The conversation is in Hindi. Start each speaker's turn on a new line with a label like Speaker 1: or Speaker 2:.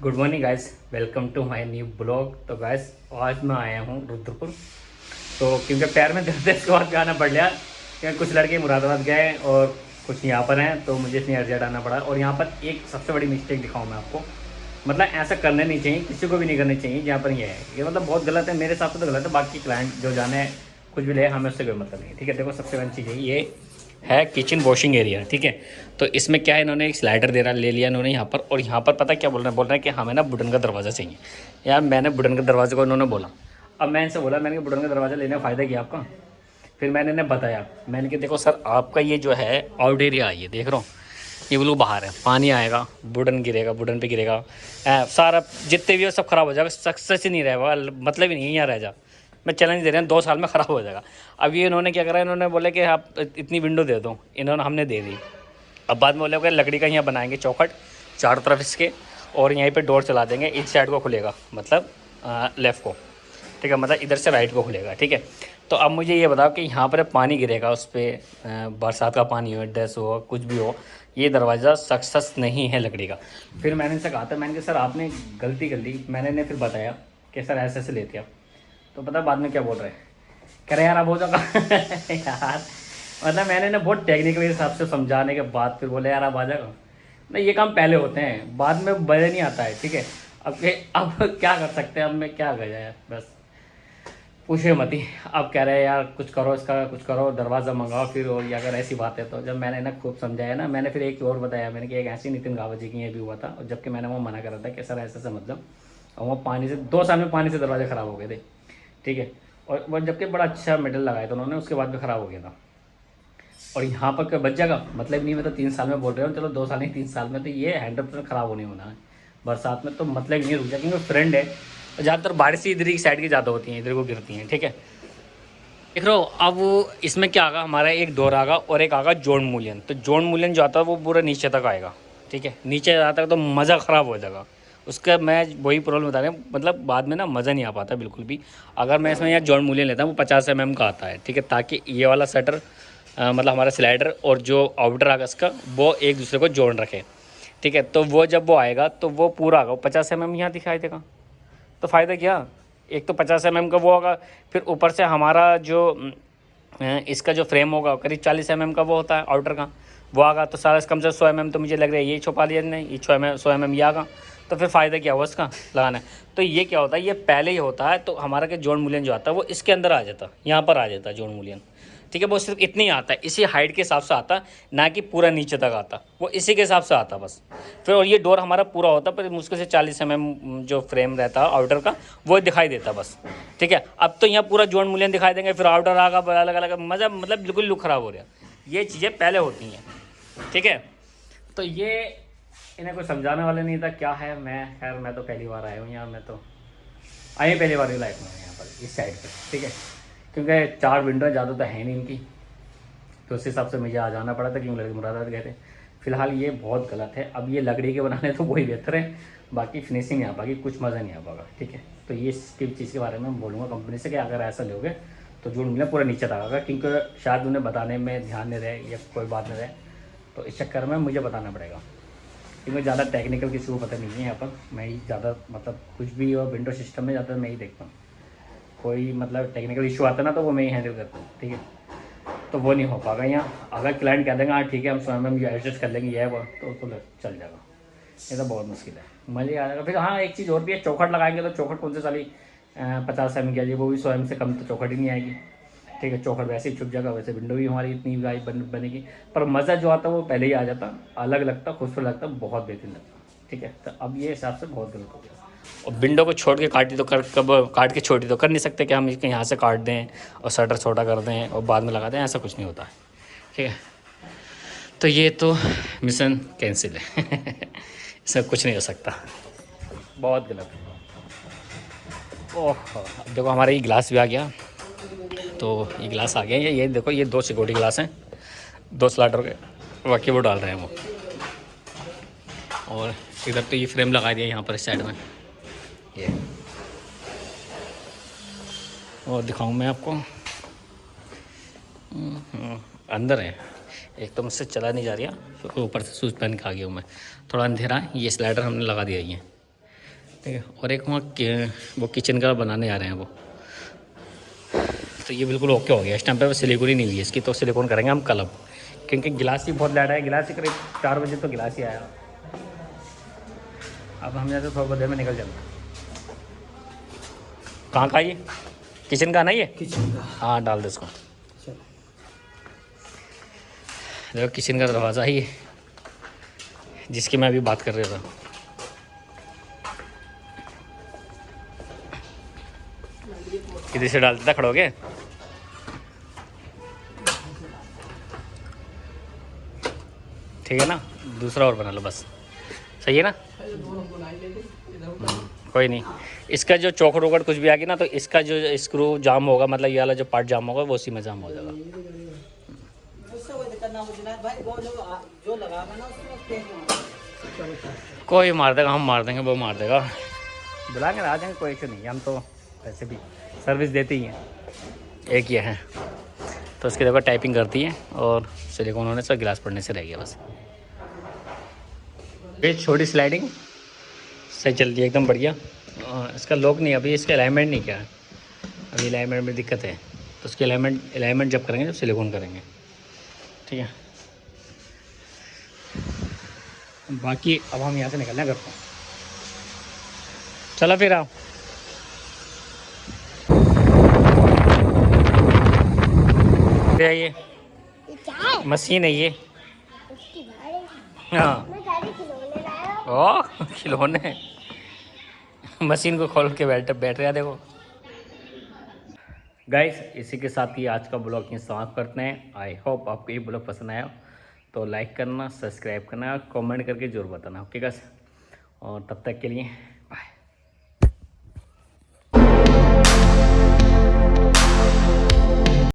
Speaker 1: Good morning guys, welcome to my new blog. तो गाइस आज मैं आया हूँ रुद्रपुर। तो क्योंकि पैर में दर्द है इसके बाद आना पड़ लिया, क्योंकि कुछ लड़के मुरादाबाद गए और कुछ यहाँ पर हैं, तो मुझे इसलिए अर्जेंट आना पड़ा। और यहाँ पर एक सबसे बड़ी मिस्टेक दिखाऊँ मैं आपको, मतलब ऐसा करना नहीं चाहिए, किसी को भी नहीं करना चाहिए। जहाँ पर ये है, ये मतलब बहुत गलत है, मेरे हिसाब से तो गलत है। बाकी क्लाइंट जो जाने कुछ भी ले, हमें उससे कोई मतलब नहीं है, ठीक है। देखो सबसे बड़ी चीज़ है, ये है किचन वॉशिंग एरिया, ठीक है। तो इसमें क्या है, इन्होंने एक स्लाइडर ले लिया इन्होंने यहाँ पर। और यहाँ पर पता क्या बोल रहे हैं कि हमें ना वुडन का दरवाज़ा चाहिए। यार मैंने वुडन के दरवाजे को इन्होंने बोला, अब मैं इनसे बोला, मैंने वुडन का दरवाज़ा लेने का फ़ायदा क्या आपका। फिर मैंने इन्हें बताया, मैंने कि देखो सर, आपका ये जो है आउट एरिया है, ये देख रहा हूँ, ये ब्लू बाहर है, पानी आएगा, वुडन गिरेगा, वुडन पे गिरेगा, सारा जितने भी हो सब ख़राब हो जाएगा, सक्सेस ही नहीं रहेगा, मतलब ही नहीं है यहाँ रह जा। मैं चैलेंज दे रहे हैं, 2 साल में ख़राब हो जाएगा। अब ये इन्होंने क्या करा, इन्होंने बोले कि आप इतनी विंडो दे दो, इन्होंने हमने दे दी। अब बाद में बोले कि लकड़ी का यहाँ बनाएंगे चौखट चारों तरफ इसके, और यहीं पे डोर चला देंगे, इस साइड को खुलेगा, मतलब लेफ़्ट को, ठीक है, मतलब इधर से राइट को खुलेगा, ठीक है। तो अब मुझे ये बताओ कि यहाँ पर पानी गिरेगा उस पर, बरसात का पानी हो, डस हो, कुछ भी हो, ये दरवाज़ा सक्सेस नहीं है लकड़ी का। फिर मैंने इनसे कहा था, मैंने कहा सर आपने गलती कर ली। मैंने इन्हें फिर बताया कि सर ऐसे ऐसे लेते आप। तो पता बाद में क्या बोल रहे हैं, कह रहे यार अब हो जाएगा यार, मतलब मैंने इन्हें बहुत टेक्निकल हिसाब से समझाने के बाद फिर बोले यार अब आ जाएगा। नहीं, ये काम पहले होते हैं, बाद में मज़ा नहीं आता है, ठीक है। अब क्या कर सकते हैं, अब मैं क्या गया यार, बस पूछे मत ही। अब कह रहे हैं यार कुछ करो, इसका कुछ करो, दरवाज़ा मंगाओ फिर। और या अगर ऐसी बात है तो जब मैंने ना खूब समझाया ना, मैंने फिर एक और बताया, मैंने कि एक ऐसी नितिन गावत जी की ये भी हुआ था, और जबकि मैंने वो मना करा था कि सर ऐसे मतलब, और वो पानी से 2 साल में पानी से दरवाजे ख़राब हो गए थे, ठीक है। और वो जबकि बड़ा अच्छा मेडल लगाया था उन्होंने, उसके बाद भी ख़राब हो गया था। और यहाँ पर क्या बच जाएगा, मतलब नहीं, मैं तो 3 साल में बोल रहा हूँ, चलो 2 साल नहीं 3 साल में तो ये 100% ख़राब होने होना है। बरसात में तो मतलब नहीं रुक जाए, क्योंकि फ्रेंड है, ज़्यादातर बारिश ही इधर की साइड की ज़्यादा होती हैं, इधर को गिरती हैं, ठीक है। देख रहे हो, अब इसमें क्या आगा, हमारा एक डोर आगा और एक आगा जोन मूल्यन। तो जोन मूल्यन जो आता है वो पूरा नीचे तक आएगा, ठीक है। नीचे जाता है तो मज़ा ख़राब हो जाएगा उसका। मैं वही प्रॉब्लम बता रहा हूँ, मतलब बाद में ना मज़ा नहीं आ पाता बिल्कुल भी। अगर मैं इसमें यहाँ जोन मूल्यन लेता हूँ, वो 50 mm का आता है, ठीक है, ताकि ये वाला शटर, मतलब हमारा स्लाइडर और जो आउटर आगा इसका, वो एक दूसरे को जोड़ रखे, ठीक है। तो वो जब वो आएगा तो वो पूरा आगा 50 mm यहाँ दिखाई देगा। तो फ़ायदा क्या, एक तो 50 mm का वो होगा, फिर ऊपर से हमारा जो इसका जो फ्रेम होगा करीब 40 mm का वो होता है आउटर का, वो आगा। तो सारा कम से 100 mm तो मुझे लग रहा है ये छुपा लिया, नहीं ये 100 mm ये आगा। तो फिर फ़ायदा क्या हुआ इसका लगाना है। तो ये क्या होता है, ये पहले ही होता है, तो हमारा के जोड़ मूल्यन जो आता है वो इसके अंदर आ जाता, यहाँ पर आ जाता है जोड़ मूल्यन, ठीक है। वो सिर्फ इतनी ही आता है, इसी हाइट के हिसाब से आता, ना कि पूरा नीचे तक आता, वो इसी के हिसाब से आता बस। फिर और ये डोर हमारा पूरा होता, पर मुश्किल से 40 mm जो फ्रेम रहता है आउटर का, वो दिखाई देता बस, ठीक है। अब तो यहाँ पूरा जोड़ मूल्यन दिखाई देंगे, फिर आउटर आगा अलग अलग, मज़ा मतलब बिल्कुल लुक ख़राब हो रहा है। ये चीज़ें पहले होती हैं, ठीक है। तो ये इन्हें कोई समझाने वाले नहीं था क्या है। मैं खैर मैं तो पहली बार आया हूँ यहाँ, मैं तो आई पहली बार ही लाइफ में यहाँ पर इस साइड पर, ठीक है। क्योंकि 4 विंडो ज़्यादा तो है नहीं इनकी, तो उस हिसाब से मुझे आ जाना पड़ा था, क्यों लड़के मुरादाबाद गए थे। फिलहाल ये बहुत गलत है, अब ये लकड़ी के बनाने तो वही बेहतर है, बाकी फिनिशिंग नहीं आ पाएगी, कुछ मज़ा नहीं आ पाएगा, ठीक है। तो ये इसकी चीज़ के बारे में मैं बोलूँगा कंपनी से कि अगर ऐसा लोगे तो जो मिले पूरा नीचे तक आएगा, क्योंकि शायद उन्हें बताने में ध्यान नहीं रहे या कोई बात नहीं रहे, तो इस चक्कर में मुझे बताना पड़ेगा। क्योंकि ज़्यादा टेक्निकल किसी को पता नहीं है यहाँ पर, मैं ही ज़्यादा मतलब कुछ भी और विंडो सिस्टम में ज़्यादा मैं ही देखता हूँ। कोई मतलब टेक्निकल इशू आता है ना, तो वो मैं ही हैंडल करता हूँ, ठीक है। तो वो नहीं हो पाएगा यहाँ। अगर क्लाइंट कह देंगे हाँ ठीक है हम स्वयं में एडजस्ट कर लेंगे, ये है वो, तो चल जाएगा। ये तो बहुत मुश्किल है, मज़े आ जाएगा। फिर हाँ एक चीज़ और भी है, चौखट लगाएंगे तो चौखट कौन से साली 50 mm की आएगी, वो भी 100 mm से कम तो चौखट ही नहीं आएगी, ठीक है। चौखट वैसे ही छुप जाएगा, वैसे विंडो भी हमारी इतनी गाइब बनेगी, पर मज़ा जो आता है वो पहले ही आ जाता, अलग लगता, खूबसूरत लगता, बहुत बेहतरीन लगता, ठीक है। तो अब ये हिसाब से बहुत गलत हो गया। और विंडो को छोड़ के काटी तो कर, कब काट के छोटी तो कर नहीं सकते कि हम इसके यहाँ से काट दें और शटर छोटा कर दें और बाद में लगा दें, ऐसा कुछ नहीं होता है, ठीक है। तो ये तो मिशन कैंसिल है इसमें कुछ नहीं हो सकता, बहुत गलत है। ओह अब देखो हमारा ये गिलास भी आ गया। तो ये गिलास आ गया, ये देखो, ये 2 सिक्योरिटी गिलास हैं, 2 स्लाइडर के, बाकी वो डाल रहे हैं वो। और इधर तो ये फ्रेम लगा दिया यहाँ पर इस साइड में, ये और दिखाऊं मैं आपको, अंदर है। एक तो मुझसे चला नहीं जा रहा, फिर ऊपर से शूज़ पहन के आ गया हूँ मैं, थोड़ा अंधेरा है। ये स्लाइडर हमने लगा दिया, ये ठीक है। और एक वहाँ वो किचन का बनाने आ रहे हैं वो, तो ये बिल्कुल ओके हो गया। इस टाइम पे सिलिकॉन ही नहीं हुई है इसकी, तो सिलिकॉन करेंगे हम कल अब, क्योंकि गिलास ही बहुत लैड है। गिलास ही करीब 4 बजे तो गिलास ही आया। अब हम यहाँ से थोड़ा बहुत देर में निकल जाएंगे। कहाँ का ये किचन का ना, ये
Speaker 2: किचन का।
Speaker 1: हाँ डाल दे इसको।
Speaker 2: चलो
Speaker 1: देखो किचन का दरवाज़ा ही है जिसकी मैं अभी बात कर रहा था। इधर से डाल देता खड़ो के। ठीक है ना, दूसरा और बना लो बस, सही है ना। कोई नहीं, इसका जो चौखट वोखट कुछ भी आ गया ना, तो इसका जो स्क्रू जाम होगा, मतलब ये वाला जो पार्ट जाम होगा वो उसी में जाम हो जाएगा। कोई मार देगा, हम मार देंगे, वो मार देगा, बुलाएंगे आ जाएंगे, कोई इशू नहीं है। हम तो वैसे भी सर्विस देते ही हैं। एक ये है तो उसकी देखो टाइपिंग करती है, और सिलिकॉन होने से गिलास पड़ने से रह गया बस। ये छोटी स्लाइडिंग सही चल रही है एकदम बढ़िया। इसका लॉक नहीं, अभी इसका अलाइनमेंट नहीं किया है, अभी अलाइनमेंट में दिक्कत है, तो उसकी अलाइनमेंट जब करेंगे जब सिलिकॉन करेंगे। ठीक है, बाकी अब हम यहाँ से निकलना है घर को। चलो फिर आओ। ये मशीन है ये। हाँ ओ खिलौने, मशीन को खोल के बैठ रहा देखो। गाइस इसी के साथ ही आज का ब्लॉग यहीं समाप्त करते हैं। आई होप आपको ये ब्लॉग पसंद आया, तो लाइक करना, सब्सक्राइब करना, कमेंट करके जरूर बताना। ओके गाइस, और तब तक के लिए